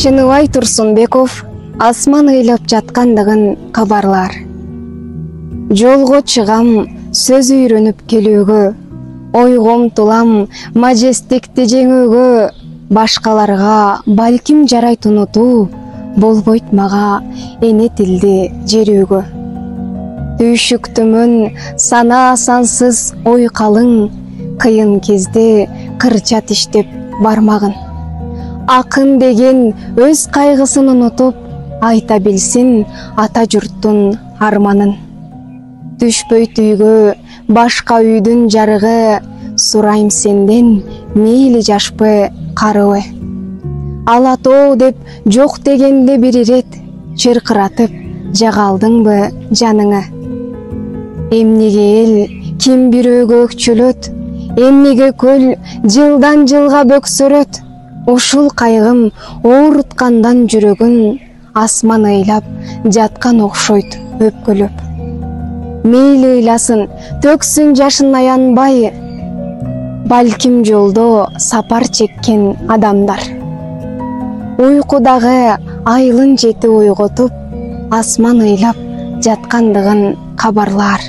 Чыныбай Турсунбеков асман ыйлап жаткандыгын кабарлар. Жолго чыгам сөз үйрөнүп келүүгө, ойго умтулам мажестикти жеңүүгө, башкаларга балким жарайт унутуу, болбойт мага эне тилди жерүүгө. Түйшүктүмүн сана сансыз ой калың, кыйын кезде кырчат иштеп бармагын. Акын деген өз кайгысын унутуп, айта билсин ата журттун арманын. Түшпөйт үйгө башка үйдүн жарыгы, сурайм сенден мейли жашпы карыбы. Ала тоо деп жок дегенде бир ирет, чыркыратып жага алдыңбы жаныңы. Эмнеге эл ким бирөөгө өкчөлөт, эмнеге көл жылдан жылга бөксөрөт. Ушул кайгым ооруткандан жүрөгүн, асман ыйлап жаткан окшойт өпкөлөп. Мейли ыйласын, төксүн жашын аянбай, балким жолдо сапар чеккен адамдар. Уйкудагы айлын жети ойготуп, асман ыйлап жаткандыгын кабарлар.